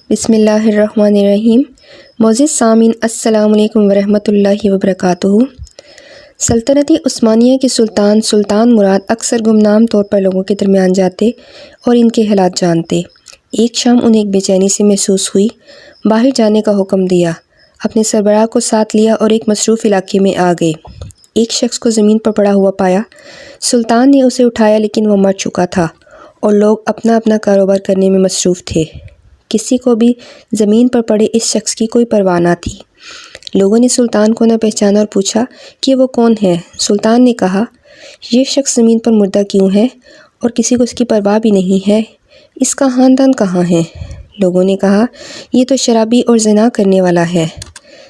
بسم اللہ الرحمن الرحیم۔ معزز سامعین، السلام علیکم ورحمۃ اللہ وبرکاتہ۔ سلطنت عثمانیہ کے سلطان مراد اکثر گمنام طور پر لوگوں کے درمیان جاتے اور ان کے حالات جانتے۔ ایک شام انہیں ایک بے چینی سے محسوس ہوئی، باہر جانے کا حکم دیا، اپنے سربراہ کو ساتھ لیا اور ایک مصروف علاقے میں آ گئے۔ ایک شخص کو زمین پر پڑا ہوا پایا۔ سلطان نے اسے اٹھایا لیکن وہ مر چکا تھا اور لوگ اپنا اپنا کاروبار کرنے میں مصروف تھے۔ کسی کو بھی زمین پر پڑے اس شخص کی کوئی پرواہ نہ تھی۔ لوگوں نے سلطان کو نہ پہچانا اور پوچھا کہ وہ کون ہے۔ سلطان نے کہا، یہ شخص زمین پر مردہ کیوں ہے اور کسی کو اس کی پرواہ بھی نہیں ہے؟ اس کا خاندان کہاں ہے؟ لوگوں نے کہا، یہ تو شرابی اور زنا کرنے والا ہے۔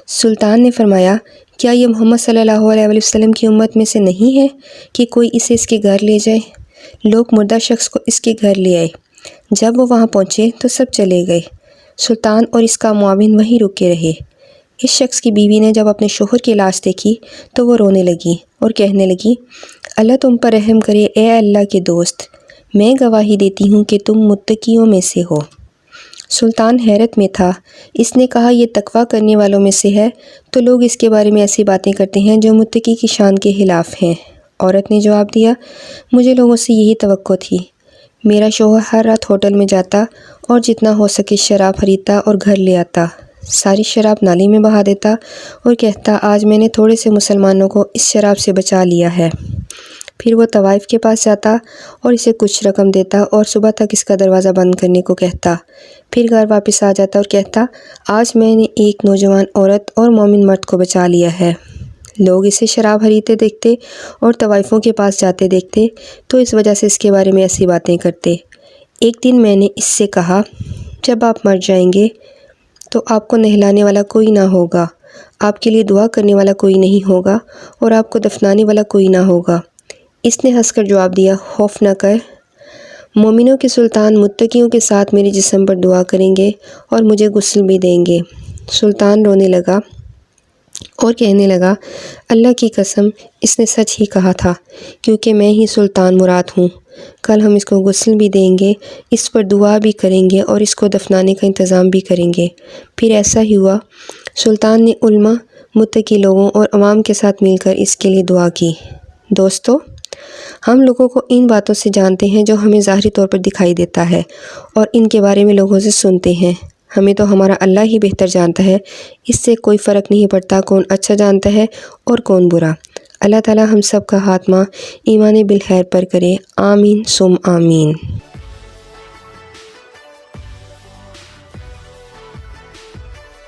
سلطان نے فرمایا، کیا یہ محمد صلی اللہ علیہ وسلم کی امت میں سے نہیں ہے کہ کوئی اسے اس کے گھر لے جائے؟ لوگ مردہ شخص کو اس کے گھر لے آئے۔ جب وہ وہاں پہنچے تو سب چلے گئے۔ سلطان اور اس کا معاون وہیں رکے رہے۔ اس شخص کی بیوی نے جب اپنے شوہر کی لاش دیکھی تو وہ رونے لگی اور کہنے لگی، اللہ تم پر رحم کرے اے اللہ کے دوست، میں گواہی دیتی ہوں کہ تم متقیوں میں سے ہو۔ سلطان حیرت میں تھا۔ اس نے کہا، یہ تقویٰ کرنے والوں میں سے ہے تو لوگ اس کے بارے میں ایسی باتیں کرتے ہیں جو متقی کی شان کے خلاف ہیں۔ عورت نے جواب دیا، مجھے لوگوں سے یہی توقع تھی۔ میرا شوہر ہر رات ہوٹل میں جاتا اور جتنا ہو سکے شراب خریدتا اور گھر لے آتا، ساری شراب نالی میں بہا دیتا اور کہتا، آج میں نے تھوڑے سے مسلمانوں کو اس شراب سے بچا لیا ہے۔ پھر وہ طوائف کے پاس جاتا اور اسے کچھ رقم دیتا اور صبح تک اس کا دروازہ بند کرنے کو کہتا۔ پھر گھر واپس آ جاتا اور کہتا، آج میں نے ایک نوجوان عورت اور مومن مرد کو بچا لیا ہے۔ لوگ اسے شراب خریدتے دیکھتے اور طوائفوں کے پاس جاتے دیکھتے تو اس وجہ سے اس کے بارے میں ایسی باتیں کرتے۔ ایک دن میں نے اس سے کہا، جب آپ مر جائیں گے تو آپ کو نہلانے والا کوئی نہ ہوگا، آپ کے لیے دعا کرنے والا کوئی نہیں ہوگا اور آپ کو دفنانے والا کوئی نہ ہوگا۔ اس نے ہنس کر جواب دیا، خوف نہ کر، مومنوں کے سلطان متقیوں کے ساتھ میرے جسم پر دعا کریں گے اور مجھے غسل بھی دیں گے۔ سلطان رونے لگا اور کہنے لگا، اللہ کی قسم، اس نے سچ ہی کہا تھا، کیونکہ میں ہی سلطان مراد ہوں۔ کل ہم اس کو غسل بھی دیں گے، اس پر دعا بھی کریں گے اور اس کو دفنانے کا انتظام بھی کریں گے۔ پھر ایسا ہی ہوا۔ سلطان نے علماء، متقی لوگوں اور عوام کے ساتھ مل کر اس کے لیے دعا کی۔ دوستو، ہم لوگوں کو ان باتوں سے جانتے ہیں جو ہمیں ظاہری طور پر دکھائی دیتا ہے اور ان کے بارے میں لوگوں سے سنتے ہیں۔ ہمیں تو ہمارا اللہ ہی بہتر جانتا ہے، اس سے کوئی فرق نہیں پڑتا کون اچھا جانتا ہے اور کون برا۔ اللہ تعالی ہم سب کا خاتمہ ایمان بالخیر پر کرے، آمین ثم آمین۔